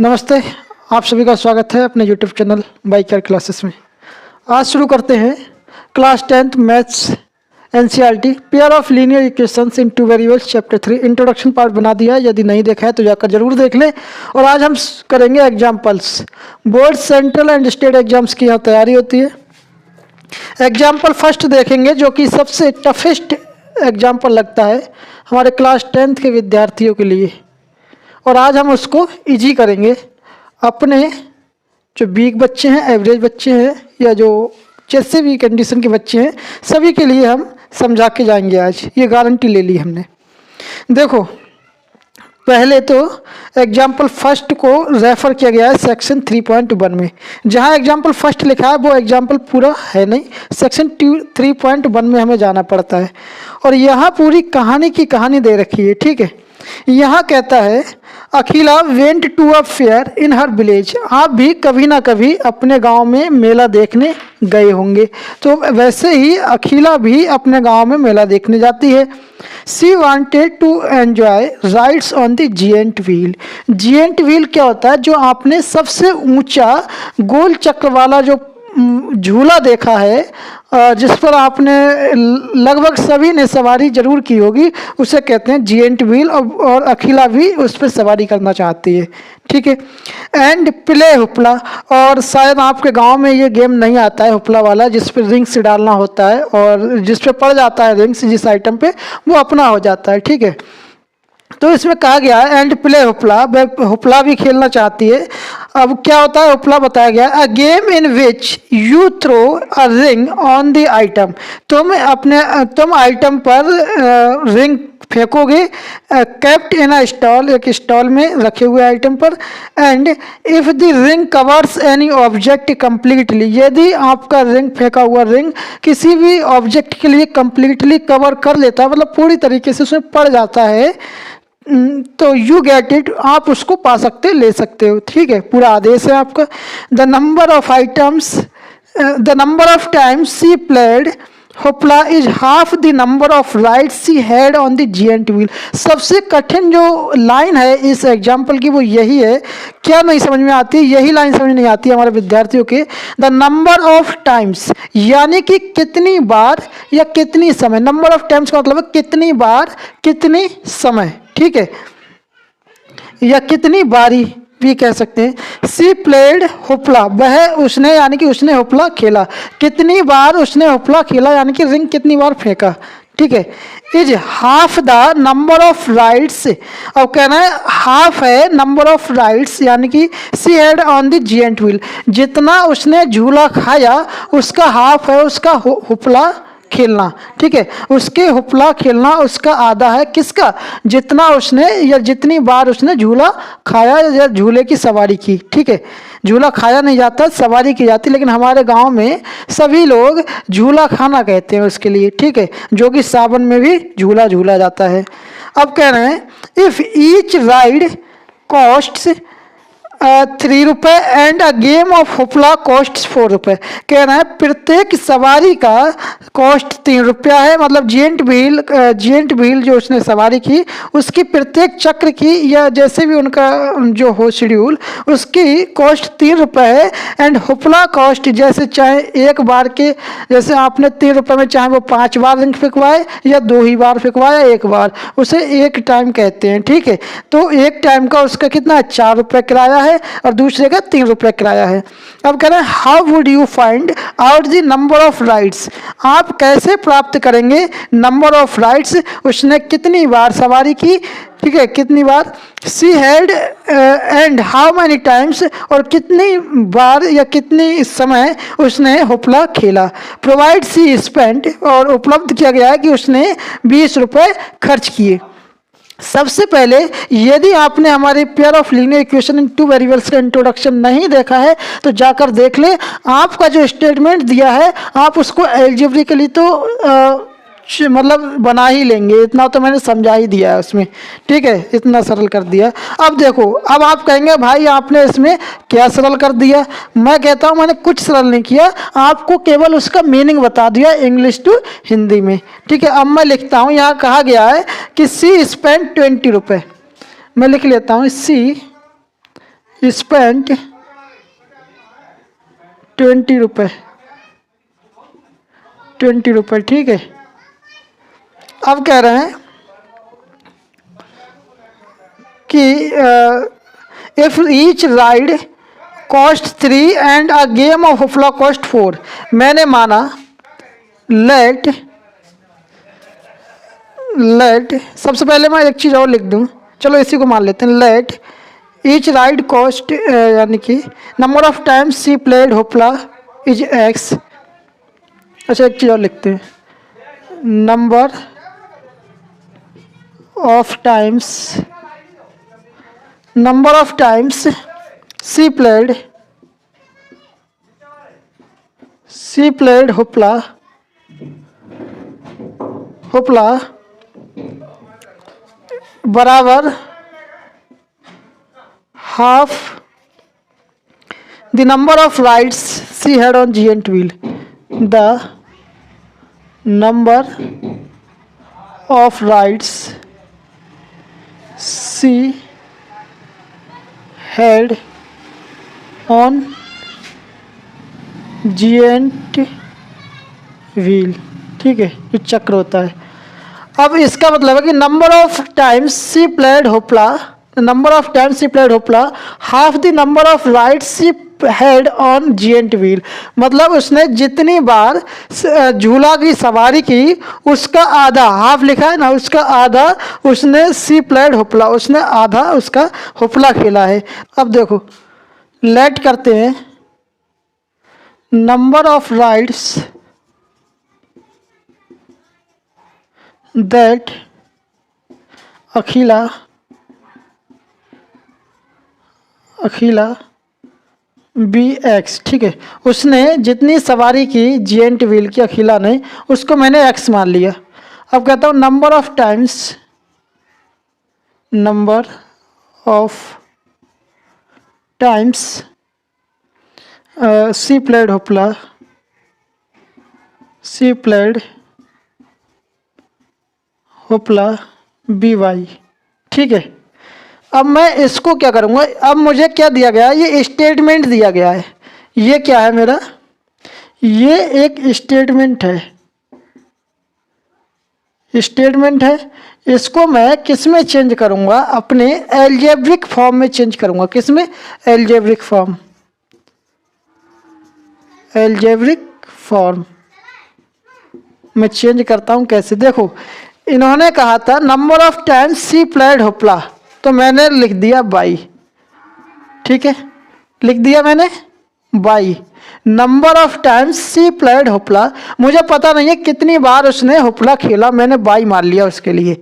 नमस्ते, आप सभी का स्वागत है अपने YouTube channel by care classes में। आज शुरू करते हैं class 10th maths NCERT pair of linear equations in two variables chapter 3 introduction part बना दिया है। यदि नहीं देखा है तो जाकर जरूर देख लें। और आज हम करेंगे examples. Board, central and state exams की यहाँ तैयारी होती है। एग्जाम्पल फर्स्ट देखेंगे जो कि सबसे टफेस्ट एग्जाम्पल लगता है हमारे क्लास 10th के विद्यार्थियों के लिए, और आज हम उसको इजी करेंगे। अपने जो वीक बच्चे हैं, एवरेज बच्चे हैं, या जो जैसे भी कंडीशन के बच्चे हैं, सभी के लिए हम समझा के जाएंगे। आज ये गारंटी ले ली हमने। देखो, पहले तो एग्जाम्पल फर्स्ट को रेफ़र किया गया है सेक्शन 3.1 में। जहाँ एग्जाम्पल फर्स्ट लिखा है वो एग्जाम्पल पूरा है नहीं, सेक्शन 3.1 में हमें जाना पड़ता है। और यहाँ पूरी कहानी की कहानी दे रखी है, ठीक है। यहाँ कहता है Akhila went to a fair in her village. आप भी कभी ना कभी अपने गांव में मेला देखने गए होंगे, तो वैसे ही अखिला भी अपने गांव में मेला देखने जाती है। She wanted to enjoy rides on the giant wheel. Giant wheel क्या होता है? जो आपने सबसे ऊंचा गोल चक्र वाला जो झूला देखा है, जिस पर आपने लगभग सभी ने सवारी जरूर की होगी, उसे कहते हैं जिएंट व्हील। और अखिला भी उस पर सवारी करना चाहती है, ठीक है। एंड प्ले हुपला, और शायद आपके गांव में ये गेम नहीं आता है हुपला वाला, जिस पर रिंग्स डालना होता है और जिस पे पड़ जाता है रिंग्स जिस आइटम पे, वो अपना हो जाता है, ठीक है। तो इसमें कहा गया है एंड प्ले हुपला, हुपला भी खेलना चाहती है। अब क्या होता है हुपला बताया गया, a game in which you throw a ring on the item. तुम आइटम पर रिंग फेंकोगे, केप्ट इन अ स्टॉल, एक स्टॉल में रखे हुए आइटम पर। And if the ring covers any object completely, यदि आपका रिंग फेंका हुआ रिंग किसी भी ऑब्जेक्ट के लिए कंप्लीटली कवर कर लेता है, मतलब पूरी तरीके से उसमें पड़ जाता है, तो यू गेट इट, आप उसको पा सकते, ले सकते हो, ठीक है। पूरा आदेश है आपका। The number of times she played hoopla is half the number of rides she had on the giant wheel. सबसे कठिन जो लाइन है इस एग्जाम्पल की वो यही है। क्या नहीं समझ में आती? यही लाइन समझ नहीं आती हमारे विद्यार्थियों के। द नंबर ऑफ टाइम्स यानी कि कितनी बार या कितनी समय। नंबर ऑफ टाइम्स का मतलब है कितनी बार, कितनी समय, ठीक है, या कितनी बारी भी कह सकते हैं। सी प्लेड हुपला, वह उसने यानी कि उसने हुपला खेला। कितनी बार उसने हुपला खेला यानी कि रिंग कितनी बार फेंका, ठीक है। Is half the number of rides, और कहना है हाफ है नंबर ऑफ राइड्स यानी कि she had on the giant wheel. जितना उसने झूला खाया उसका हाफ है उसका हुपला खेलना, ठीक है। उसके हुपला खेलना उसका आधा है, किसका? जितना उसने या जितनी बार उसने झूला खाया या झूले की सवारी की, ठीक है। झूला खाया नहीं जाता, सवारी की जाती, लेकिन हमारे गांव में सभी लोग झूला खाना कहते हैं उसके लिए, ठीक है, जो कि सावन में भी झूला झूला जाता है। अब कह रहे हैं इफ ईच राइड कॉस्ट्स 3 रुपये and a game of hoopla cost 4 रुपये। कह रहे हैं प्रत्येक सवारी का कॉस्ट 3 रुपया है, मतलब जिएंट व्हील जो उसने सवारी की उसकी प्रत्येक चक्र की या जैसे भी उनका जो हो शेड्यूल, उसकी कॉस्ट 3 रुपये है। एंड हुपला कॉस्ट जैसे चाहे एक बार के, जैसे आपने 3 रुपये में चाहे वो 5 बार रिंग फेंकवाए या 2 ही बार फेंकवाया, एक बार, उसे एक टाइम कहते हैं, ठीक है। तो एक टाइम का उसका कितना है? 4 रुपये किराया है और दूसरे का 3 रुपये किराया है। अब कह रहे हैं how would you find out the number of rides. आप कैसे प्राप्त करेंगे नंबर ऑफ राइड्स, उसने कितनी बार सवारी की, ठीक है, कितनी बार। She had and how many times, और कितनी बार या कितनी समय उसने हुपला खेला। प्रोवाइड सी स्पेंट, और उपलब्ध किया गया है कि उसने 20 रुपये खर्च किए। सबसे पहले यदि आपने हमारे pair of linear equation in two variables का इंट्रोडक्शन नहीं देखा है तो जाकर देख ले। आपका जो स्टेटमेंट दिया है आप उसको एल्जेब्रिकली तो मतलब बना ही लेंगे, इतना तो मैंने समझा ही दिया है उसमें, ठीक है, इतना सरल कर दिया। अब देखो, अब आप कहेंगे भाई आपने इसमें क्या सरल कर दिया। मैं कहता हूँ मैंने कुछ सरल नहीं किया, आपको केवल उसका मीनिंग बता दिया इंग्लिश टू हिंदी में, ठीक है। अब मैं लिखता हूँ, यहाँ कहा गया है कि सी स्पेंड 20 रुपये, मैं लिख लेता हूँ सी स्पेंट 20 रुपये, 20 रुपये, ठीक है। अब कह रहे हैं कि if each ride cost 3 and a game of hoopla cost 4, मैंने माना लेट सबसे पहले मैं एक चीज़ और लिख दूं, चलो इसी को मान लेते हैं। लेट ईच राइड कॉस्ट यानी कि number of times she played hoopla is x. अच्छा एक चीज़ और लिखते हैं, number of times she played hoopla बराबर half the number of rides she had on giant wheel. The number of rides she had on giant wheel, ठीक है, जो चक्र होता है। अब इसका मतलब है कि number of times she played hoopla half the number of rides she had on giant wheel, मतलब उसने जितनी बार झूला की सवारी की उसका आधा, हाफ लिखा है ना, उसका आधा उसने सी प्लेड होपला, उसने आधा उसका होपला खेला है। अब देखो लेट करते हैं, number of rides that Akhila be x, ठीक है, उसने जितनी सवारी की जिएंट व्हील की अखिला ने, उसको मैंने एक्स मान लिया। अब कहता हूँ number of times she played hoopla be y, ठीक है। अब मैं इसको क्या करूँगा, अब मुझे क्या दिया गया है, ये स्टेटमेंट दिया गया है। ये क्या है मेरा, ये एक स्टेटमेंट है। इसको मैं किस में चेंज करूँगा, अपने एल्जेब्रिक फॉर्म में चेंज करूँगा। किस में, एल्जेब्रिक फॉर्म में चेंज करता हूँ। कैसे, देखो इन्होंने कहा था number of times she played hoopla, तो मैंने लिख दिया बाई, ठीक है, लिख दिया मैंने बाई। Number of times she played hoopla, मुझे पता नहीं है कितनी बार उसने होपला खेला, मैंने बाई मान लिया उसके लिए,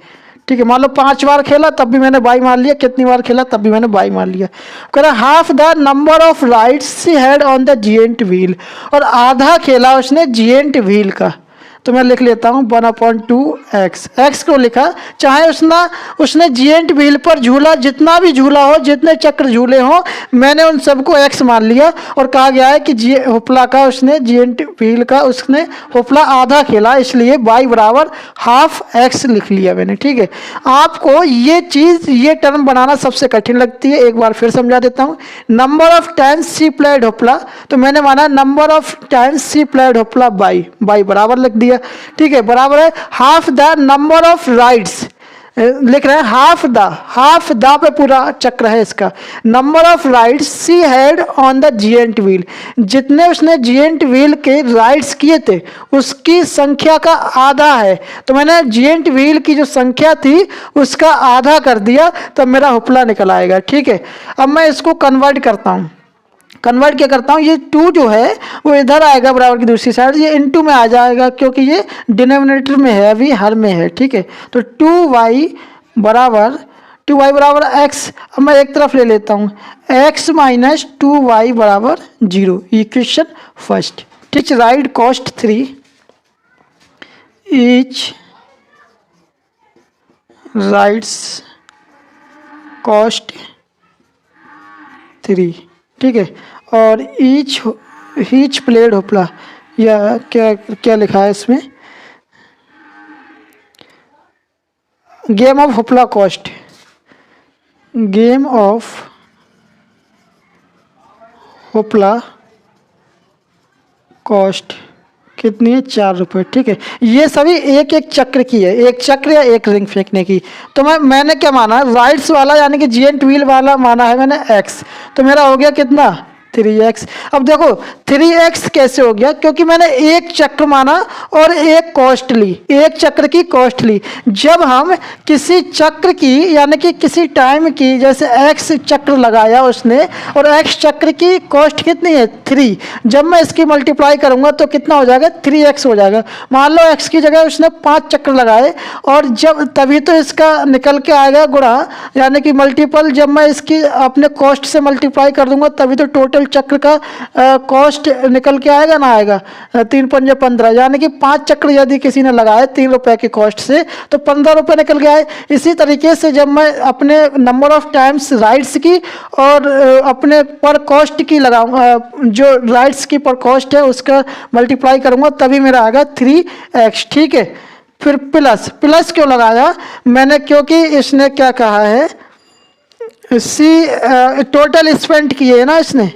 ठीक है। मान लो 5 बार खेला तब भी मैंने बाई मान लिया, कितनी बार खेला तब भी मैंने बाई मान लिया। कह रहा half the number of rides she had on the giant wheel, और आधा खेला उसने जिएंट व्हील का, तो मैं लिख लेता हूँ 1/2x। एक्स को लिखा, चाहे उसने जिएंट व्हील पर झूला, जितना भी झूला हो, जितने चक्र झूले हो, मैंने उन सबको x मान लिया। और कहा गया है कि होपला का उसने जिएंट व्हील का उसने होपला आधा खेला, इसलिए y बराबर हाफ x लिख लिया मैंने, ठीक है। आपको ये चीज़, ये टर्म बनाना सबसे कठिन लगती है, एक बार फिर समझा देता हूँ। Number of times she played hoopla, तो मैंने माना number of times she played hoopla by बराबर लिख दिया, ठीक है, बराबर है half the number of rides, लिख रहे हैं हाफ द पे पूरा चक्र है इसका, number of rides she had on the giant wheel, जितने उसने जिएंट व्हील के राइड्स किए थे उसकी संख्या का आधा है, तो मैंने जिएंट व्हील की जो संख्या थी उसका आधा कर दिया, तो मेरा होपला निकल आएगा, ठीक है। अब मैं इसको कन्वर्ट क्या करता हूँ, ये 2 जो है वो इधर आएगा बराबर की दूसरी साइड, ये इनटू में आ जाएगा क्योंकि ये डिनोमिनेटर में है, अभी हर में है, ठीक है। तो 2y बराबर x, अब मैं एक तरफ ले लेता हूँ, x माइनस 2y बराबर 0, इक्वेशन फर्स्ट, ठीक। Ride cost 3, each rides cost 3, ठीक है। और ईच प्लेड होपला, या क्या लिखा है इसमें, game of hoopla cost, game of hoopla cost कितनी है, 4 रुपये। ठीक है, ये सभी एक एक चक्र की है, एक चक्र या एक रिंग फेंकने की। तो मैंने क्या माना, राइट्स वाला यानी कि जिएंट व्हील वाला माना है मैंने x, तो मेरा हो गया कितना 3x। अब देखो 3x कैसे हो गया, क्योंकि मैंने एक चक्र माना और एक कॉस्ट ली, एक चक्र की कॉस्ट ली। जब हम किसी चक्र की यानी कि किसी टाइम की, जैसे x चक्र लगाया उसने और x चक्र की कॉस्ट कितनी है 3, जब मैं इसकी मल्टीप्लाई करूंगा तो कितना हो जाएगा 3x हो जाएगा। मान लो x की जगह उसने 5 चक्र लगाए और जब तभी तो इसका निकल के आएगा गुणा यानी कि मल्टीपल, जब मैं इसकी अपने कॉस्ट से मल्टीप्लाई कर दूंगा तभी तो टोटल चक्र का कॉस्ट निकल के आएगा ना आएगा। 3 पंजे 15 यानी कि 5 चक्र यदि किसी ने लगाए 3 रुपए की कॉस्ट से तो 15 रुपये निकल के आए। इसी तरीके से जब मैं अपने नंबर ऑफ टाइम्स राइट्स की और अपने पर कॉस्ट की लगाऊंगा, जो राइट्स की पर कॉस्ट है उसका मल्टीप्लाई करूंगा तभी मेरा आएगा 3x। ठीक है, फिर प्लस, प्लस क्यों लगाया मैंने, क्योंकि इसने क्या कहा है, टोटल स्पेंड किए है ना इसने।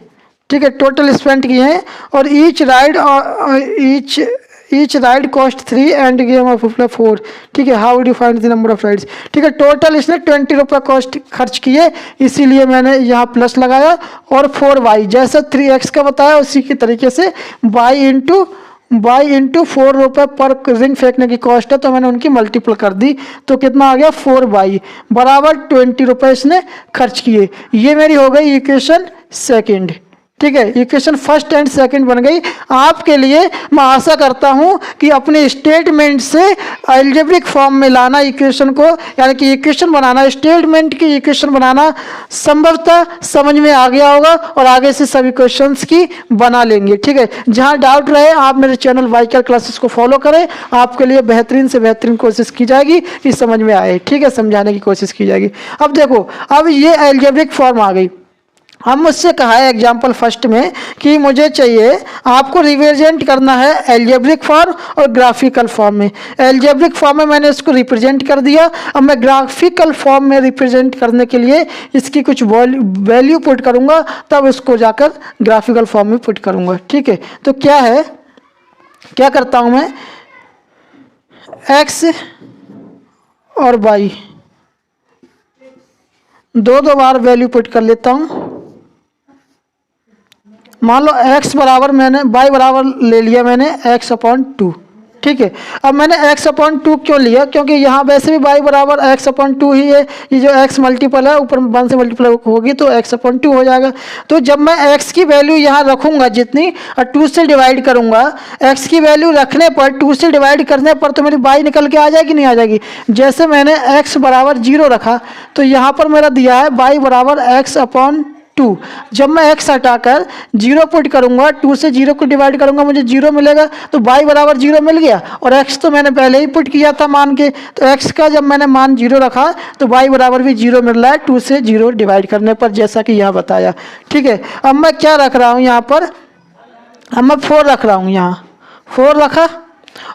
ठीक है, टोटल स्पेंड किए हैं और each ride cost 3 end game of 4। ठीक है, how do find the number of rides. ठीक है, टोटल इसने 20 रुपये कॉस्ट खर्च किए, इसीलिए मैंने यहाँ प्लस लगाया। और 4y जैसा 3x का बताया उसी की तरीके से y इंटू 4 रुपये पर रिंग फेंकने की कॉस्ट है, तो मैंने उनकी मल्टीपल कर दी तो कितना आ गया 4y बराबर 20 रुपये इसने खर्च किए। ये मेरी हो गई इक्वेशन सेकंड। ठीक है, इक्वेशन फर्स्ट एंड सेकंड बन गई। आपके लिए मैं आशा करता हूं कि अपने स्टेटमेंट से अलजेब्रिक फॉर्म में लाना इक्वेशन को, यानी कि इक्वेशन बनाना, स्टेटमेंट की इक्वेशन बनाना संभवतः समझ में आ गया होगा और आगे से सभी क्वेश्चंस की बना लेंगे। ठीक है, जहां डाउट रहे आप मेरे चैनल वाईकेआर क्लासेस को फॉलो करें, आपके लिए बेहतरीन से बेहतरीन कोशिश की जाएगी कि समझ में आए। ठीक है, समझाने की कोशिश की जाएगी। अब देखो, अब ये अलजेब्रिक फॉर्म आ गई। हम मुझसे कहा है एग्जाम्पल फर्स्ट में कि मुझे चाहिए, आपको रिप्रेजेंट करना है अलजेब्रिक फॉर्म और ग्राफिकल फॉर्म में। अलजेब्रिक फॉर्म में मैंने इसको रिप्रेजेंट कर दिया, अब मैं ग्राफिकल फॉर्म में रिप्रेजेंट करने के लिए इसकी कुछ वैल्यू पुट करूंगा, तब इसको जाकर ग्राफिकल फॉर्म में पुट करूंगा। ठीक है, तो क्या है, क्या करता हूं मैं, x और y दो बार वैल्यू पुट कर लेता हूं। मान लो x बराबर मैंने y बराबर ले लिया मैंने x/2। ठीक है, अब मैंने x/2 क्यों लिया, क्योंकि यहाँ वैसे भी y बराबर x/2 ही है। ये जो x मल्टीपल है ऊपर 1 से मल्टीपल होगी तो x/2 हो जाएगा। तो जब मैं x की वैल्यू यहाँ रखूँगा जितनी और 2 से डिवाइड करूँगा, x की वैल्यू रखने पर 2 से डिवाइड करने पर तो मेरी y निकल के आ जाएगी, नहीं आ जाएगी। जैसे मैंने x बराबर 0 रखा तो यहाँ पर मेरा दिया है y बराबर x/2। जब मैं x हटाकर 0 पुट करूंगा, 2 से 0 को डिवाइड करूंगा मुझे 0 मिलेगा, तो y बराबर 0 मिल गया और x तो मैंने पहले ही पुट किया था मान के, तो x का जब मैंने मान 0 रखा तो y बराबर भी 0 मिल रहा है 2 से 0 डिवाइड करने पर, जैसा कि यहाँ बताया। ठीक है, अब मैं क्या रख रहा हूँ यहाँ पर, अब मैं 4 रख रहा हूँ, यहाँ 4 रखा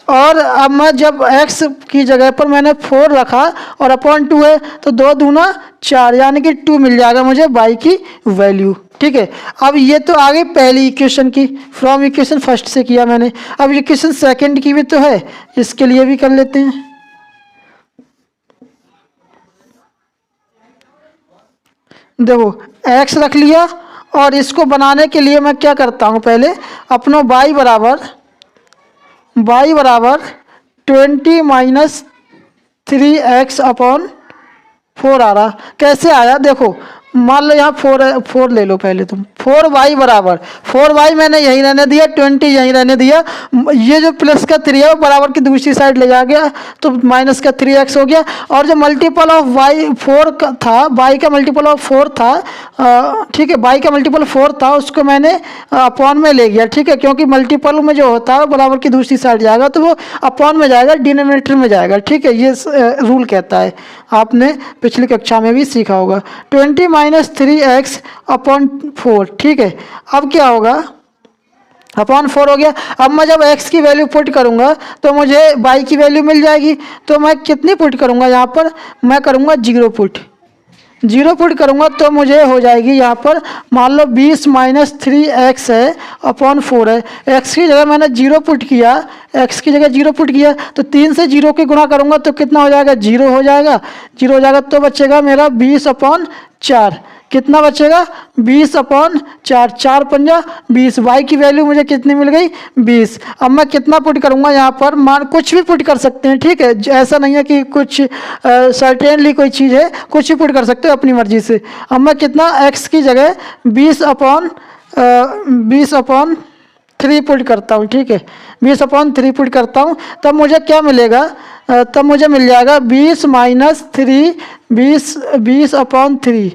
और अब मैं जब x की जगह पर मैंने 4 रखा और अपॉन 2 है तो 2 दूना 4 यानी कि 2 मिल जाएगा मुझे y की वैल्यू। ठीक है, अब ये तो आ गई पहली इक्वेशन की, फ्रॉम इक्वेशन फर्स्ट से किया मैंने। अब इक्वेशन सेकंड की भी तो है, इसके लिए भी कर लेते हैं। देखो x रख लिया और इसको बनाने के लिए मैं क्या करता हूँ, पहले अपना y बराबर 20 माइनस 3x/4 आ रहा। कैसे आया देखो, मान लो यहाँ 4 ले लो पहले तुम, 4y बराबर 4y मैंने यहीं रहने दिया, 20 यहीं रहने दिया, ये जो प्लस का 3 है वो बराबर की दूसरी साइड ले जा गया तो माइनस का 3x हो गया। और जो मल्टीपल ऑफ y 4 का था, y का मल्टीपल ऑफ 4 था, ठीक है, y का मल्टीपल 4 था, उसको मैंने अपॉन में ले गया। ठीक है, क्योंकि मल्टीपल में जो होता है बराबर की दूसरी साइड जाएगा तो वो अपॉन में जाएगा, डिनोमिनेटर में जाएगा। ठीक है, ये रूल कहता है, आपने पिछली कक्षा में भी सीखा होगा। 20 माइनस 3x/4। ठीक है, अब क्या होगा, अपॉन 4 हो गया। अब मैं जब x की वैल्यू पुट करूंगा तो मुझे y की वैल्यू मिल जाएगी, तो मैं कितनी पुट करूंगा, यहाँ पर मैं करूंगा 0 पुट, जीरो पुट करूँगा तो मुझे हो जाएगी यहाँ पर, मान लो 20 माइनस 3x है अपॉन 4 है। x की जगह मैंने जीरो पुट किया, x की जगह जीरो पुट किया तो 3 से जीरो के गुना करूँगा तो कितना हो जाएगा, जीरो हो जाएगा। जीरो हो जाएगा तो बचेगा मेरा 20/4। कितना बचेगा, 20/4, 4 पंजा 20। वाई की वैल्यू मुझे कितनी मिल गई, 20। अब मैं कितना पुट करूँगा यहाँ पर, मान कुछ भी पुट कर सकते हैं, ठीक है, ऐसा नहीं है कि कुछ सर्टेनली कोई चीज़ है, कुछ भी पुट कर सकते हो अपनी मर्जी से। अब मैं कितना, x की जगह 20/3 पुट करता हूँ, ठीक है, 20/3 पुट करता हूँ, तब मुझे क्या मिलेगा, तब मुझे मिल जाएगा 20 माइनस 3, 20/3।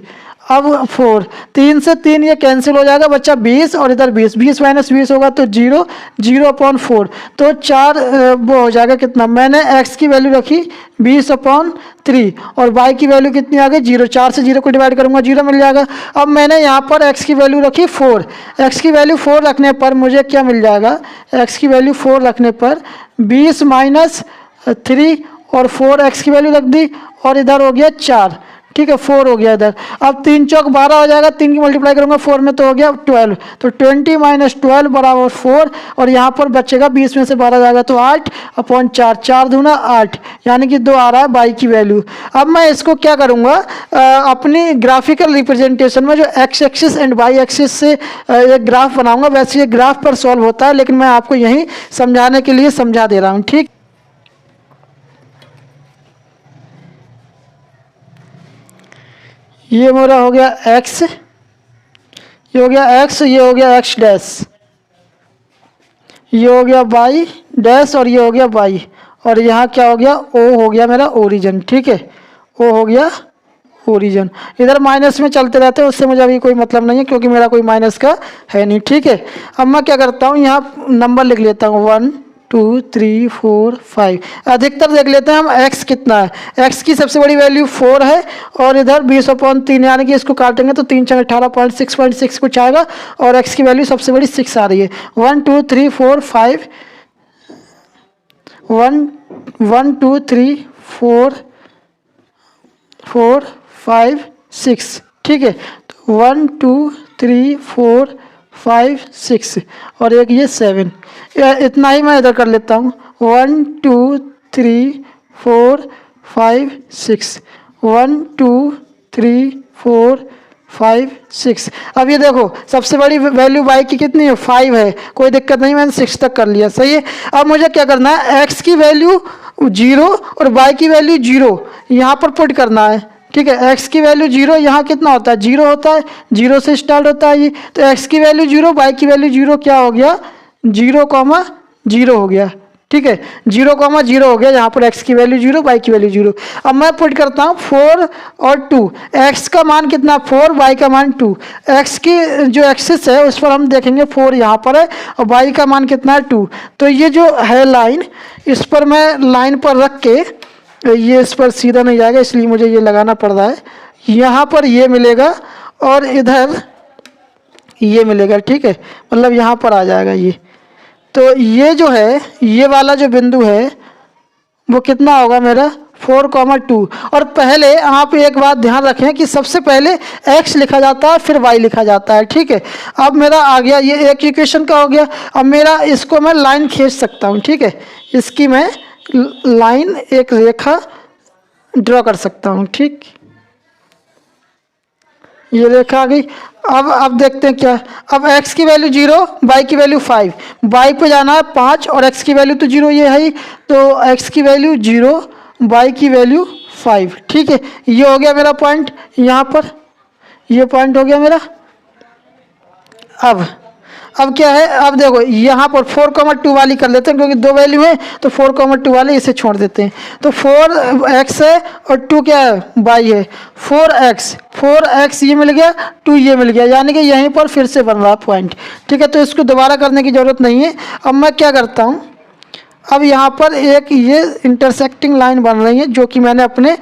अब 4, 3 से 3 ये कैंसिल हो जाएगा, बच्चा 20 और इधर 20, 20 माइनस 20 होगा तो 0, 0/4 तो 4 वो हो जाएगा कितना, मैंने x की वैल्यू रखी 20/3 और y की वैल्यू कितनी आ गई, 0। 4 से 0 को डिवाइड करूंगा 0 मिल जाएगा। अब मैंने यहाँ पर x की वैल्यू रखी 4, x की वैल्यू 4 रखने पर मुझे क्या मिल जाएगा, x की वैल्यू 4 रखने पर 20 माइनस 3 और 4 x की वैल्यू रख दी और इधर हो गया 4, ठीक है, 4 हो गया इधर। अब 3 चौक 12 हो जाएगा, 3 की मल्टीप्लाई करूंगा 4 में तो हो गया 12, तो 20 माइनस 12 बराबर 4 और यहाँ पर बचेगा 20 में से 12 जाएगा तो 8/4, 4 दूना 8, यानी कि 2 आ रहा है बाई की वैल्यू। अब मैं इसको क्या करूँगा, अपनी ग्राफिकल रिप्रेजेंटेशन में जो x axis and y axis से एक ग्राफ बनाऊंगा, वैसे ये ग्राफ पर सॉल्व होता है, लेकिन मैं आपको यहीं समझाने के लिए समझा दे रहा हूँ, ठीक। ये मेरा हो गया x, ये हो गया x, ये हो गया x डैश, ये हो गया y डैश और ये हो गया y, और यहाँ क्या हो गया, o हो गया मेरा ओरिजिन, ठीक है, o हो गया ओरिजिन। इधर माइनस में चलते रहते हैं, उससे मुझे अभी कोई मतलब नहीं है क्योंकि मेरा कोई माइनस का है नहीं, ठीक है। अब मैं क्या करता हूँ, यहाँ नंबर लिख लेता हूँ 1 2 3 4 5। अधिकतर देख लेते हैं हम x कितना है, x की सबसे बड़ी वैल्यू 4 है और इधर 20/3, यानी कि इसको काटेंगे तो 3 4 18.6 कुछ आएगा और x की वैल्यू सबसे बड़ी 6 आ रही है। 1 2 3 4 5, 1 2 3 4 5 6, ठीक है, 1 2 3 4 5 6 और एक ये 7, इतना ही मैं इधर कर लेता हूँ। 1 2 3 4 5 6, 1 2 3 4 5 6। अब ये देखो सबसे बड़ी वैल्यू y की कितनी है, 5 है, कोई दिक्कत नहीं, मैंने 6 तक कर लिया, सही है। अब मुझे क्या करना है, x की वैल्यू 0 और y की वैल्यू 0 यहाँ पर पुट करना है, ठीक है। x की वैल्यू 0, यहाँ कितना होता है, 0 होता है, 0 से स्टार्ट होता है ये, तो x की वैल्यू 0, y की वैल्यू 0 क्या हो गया, 0,0 हो गया, ठीक है, 0,0 हो गया, यहाँ पर x की वैल्यू 0, y की वैल्यू 0। अब मैं पुट करता हूँ 4 और 2, x का मान कितना 4, y का मान 2। x की जो एक्सिस है उस पर हम देखेंगे 4 यहाँ पर है और y का मान कितना है 2। तो ये जो है लाइन, इस पर मैं लाइन पर रख के, ये इस पर सीधा नहीं जाएगा इसलिए मुझे ये लगाना पड़ रहा है, यहाँ पर ये मिलेगा और इधर ये मिलेगा, ठीक है, मतलब यहाँ पर आ जाएगा ये। तो ये जो है, ये वाला जो बिंदु है वो कितना होगा मेरा 4,2। और पहले आप एक बात ध्यान रखें कि सबसे पहले x लिखा जाता है फिर y लिखा जाता है, ठीक है। अब मेरा आ गया, ये एक इक्वेशन का हो गया। अब मेरा इसको मैं लाइन खींच सकता हूँ, ठीक है, इसकी मैं लाइन एक रेखा ड्रॉ कर सकता हूँ, ठीक, ये रेखा आ गई। अब देखते हैं क्या, अब x की वैल्यू 0, y की वैल्यू 5, y पे जाना है 5 और x की वैल्यू तो 0 ये है ही, तो x की वैल्यू 0, y की वैल्यू 5, ठीक है। ये हो गया मेरा पॉइंट, यहाँ पर ये पॉइंट हो गया मेरा। अब क्या है, अब देखो यहाँ पर 4,2 वाली कर लेते हैं क्योंकि 2 वैल्यू है, तो 4,2 वाले इसे छोड़ देते हैं। तो 4x है और 2 क्या है, y है। 4x ये मिल गया, 2 ये मिल गया, यानी कि यहीं पर फिर से बन रहा पॉइंट, ठीक है। तो इसको दोबारा करने की ज़रूरत नहीं है। अब मैं क्या करता हूँ, अब यहाँ पर एक ये इंटरसेक्टिंग लाइन बन रही है जो कि मैंने अपने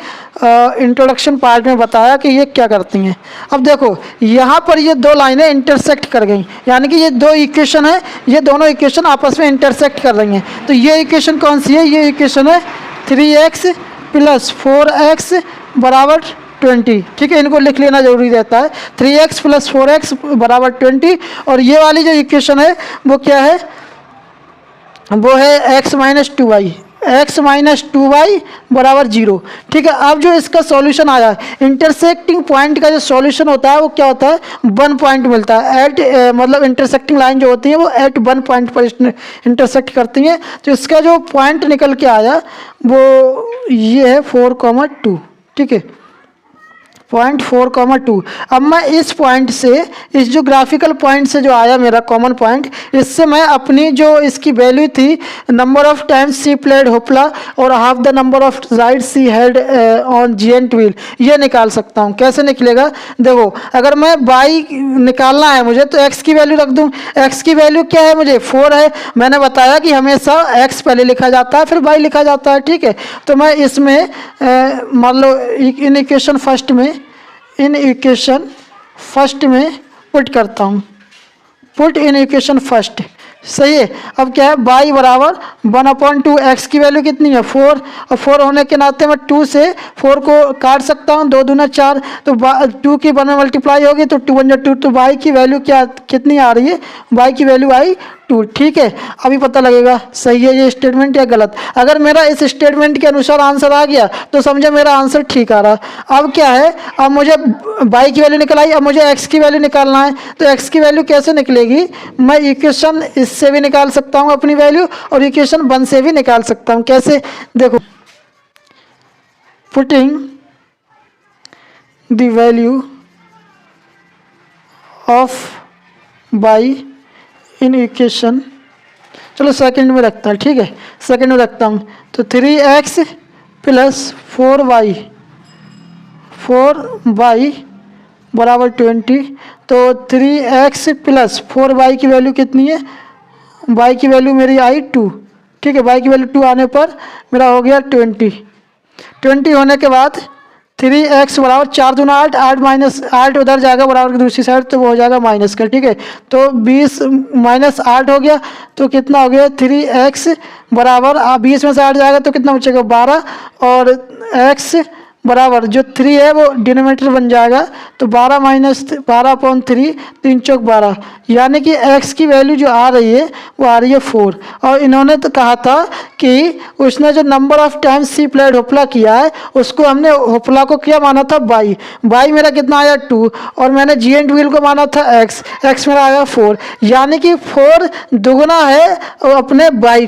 इंट्रोडक्शन पार्ट में बताया कि ये क्या करती हैं। अब देखो यहाँ पर ये 2 लाइनें इंटरसेक्ट कर गई, यानी कि ये 2 इक्वेशन है, ये दोनों इक्वेशन आपस में इंटरसेक्ट कर रही हैं। तो ये इक्वेशन कौन सी है, ये इक्वेशन है 3x + 4x = 20, ठीक है, इनको लिख लेना जरूरी रहता है। 3x + 4x बराबर 20, और ये वाली जो इक्वेशन है वो क्या है, वो है x - 2y, x - 2y बराबर 0, ठीक है। अब जो इसका सॉल्यूशन आया, इंटरसेक्टिंग पॉइंट का जो सॉल्यूशन होता है वो क्या होता है, 1 पॉइंट मिलता है। एट मतलब इंटरसेक्टिंग लाइन जो होती है वो एट 1 पॉइंट पर इंटरसेक्ट करती हैं। तो इसका जो पॉइंट निकल के आया वो ये है 4,2, ठीक है, पॉइंट 4,2। अब मैं इस पॉइंट से, इस जो ग्राफिकल पॉइंट से जो आया मेरा कॉमन पॉइंट, इससे मैं अपनी जो इसकी वैल्यू थी, number of times she played hoopla और half the number of ride she had on giant wheel, ये निकाल सकता हूँ। कैसे निकलेगा, देखो, अगर मैं बाई निकालना है मुझे तो एक्स की वैल्यू रख दूँ। एक्स की वैल्यू क्या है, मुझे 4 है। मैंने बताया कि हमेशा एक्स पहले लिखा जाता है फिर बाई लिखा जाता है, ठीक है। तो मैं इसमें मान लो इन इक्वेशन फर्स्ट में पुट करता हूँ, पुट इन इक्वेशन फर्स्ट, सही है। अब क्या है, बाई बराबर 1/2, एक्स की वैल्यू कितनी है 4, और 4 होने के नाते मैं 2 से 4 को काट सकता हूँ, 2 दूना 4, तो 2 की 1 में मल्टीप्लाई होगी तो 2 × 2, तो बाई की वैल्यू क्या कितनी आ रही है, बाई की वैल्यू आई 2, ठीक है। अभी पता लगेगा सही है ये स्टेटमेंट या गलत। अगर मेरा इस स्टेटमेंट के अनुसार आंसर आ गया तो समझो मेरा आंसर ठीक आ रहा। अब क्या है, अब मुझे बाई की वैल्यू निकल आई, अब मुझे एक्स की वैल्यू निकालना है। तो एक्स की वैल्यू कैसे निकलेगी, मैं इक्वेशन इससे भी निकाल सकता हूँ अपनी वैल्यू, और इक्वेशन 1 से भी निकाल सकता हूँ। कैसे, देखो, putting the value of by in equation, चलो सेकंड में रखता है, ठीक है, सेकंड में रखता हूँ। तो 3x + 4y बराबर 20, तो 3x + 4y की वैल्यू कितनी है, y की वैल्यू मेरी आई 2, ठीक है। y की वैल्यू 2 आने पर मेरा हो गया 20 होने के बाद 3x बराबर 4 दूना 8, 8 उधर जाएगा बराबर की दूसरी साइड, तो वो हो जाएगा माइनस का, ठीक है। तो 20 - 8 हो गया, तो कितना हो गया 3x बराबर 20 में से 8 जाएगा तो कितना बचेगा 12, और x बराबर जो 3 है वो डिनोमिनेटर बन जाएगा, तो 12 - 12/3, 3 चौक 12, यानी कि x की वैल्यू जो आ रही है वो आ रही है 4। और इन्होंने तो कहा था कि उसने जो number of times she played hoopla किया है उसको हमने होपला को क्या माना था, बाई मेरा कितना आया 2, और मैंने जिएंट व्हील को माना था x मेरा आया 4, यानी कि 4 दुगना है अपने बाई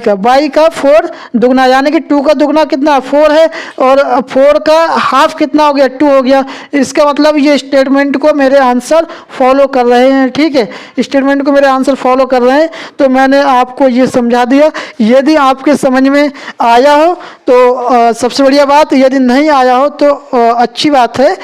का 4 दुगना, यानी कि 2 का दुगना कितना 4 है, और 4 का हाफ कितना हो गया 2 हो गया। इसका मतलब ये स्टेटमेंट को मेरे आंसर फॉलो कर रहे हैं, ठीक है, स्टेटमेंट को मेरे आंसर फॉलो कर रहे हैं। तो मैंने आपको ये समझा दिया। यदि आपके समझ में आया हो तो सबसे बढ़िया बात, यदि नहीं आया हो तो अच्छी बात है।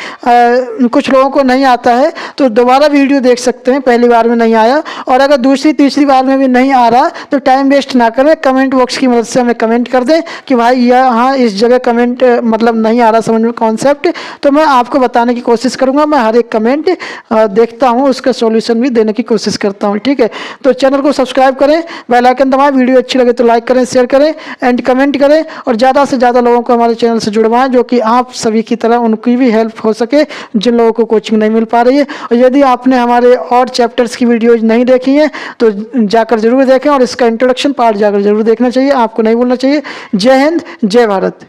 कुछ लोगों को नहीं आता है तो दोबारा वीडियो देख सकते हैं, पहली बार में नहीं आया, और अगर दूसरी तीसरी बार में भी नहीं आ रहा तो टाइम वेस्ट ना करें, कमेंट बॉक्स की मदद से हमें कमेंट कर दें कि भाई यहाँ इस जगह कमेंट मतलब नहीं आ रहा समझ में कॉन्सेप्ट, तो मैं आपको बताने की कोशिश करूंगा। मैं हर एक कमेंट देखता हूं, उसका सॉल्यूशन भी देने की कोशिश करता हूं, ठीक है। तो चैनल को सब्सक्राइब करें, बेल आइकन दबाएं, वीडियो अच्छी लगे तो लाइक करें, शेयर करें एंड कमेंट करें, और ज़्यादा से ज़्यादा लोगों को हमारे चैनल से जुड़वाएं, जो कि आप सभी की तरह उनकी भी हेल्प हो सके जिन लोगों को कोचिंग नहीं मिल पा रही है। और यदि आपने हमारे और चैप्टर्स की वीडियोज नहीं देखी हैं तो जाकर जरूर देखें, और इसका इंट्रोडक्शन पार्ट जाकर जरूर देखना चाहिए, आपको नहीं भूलना चाहिए। जय हिंद, जय भारत।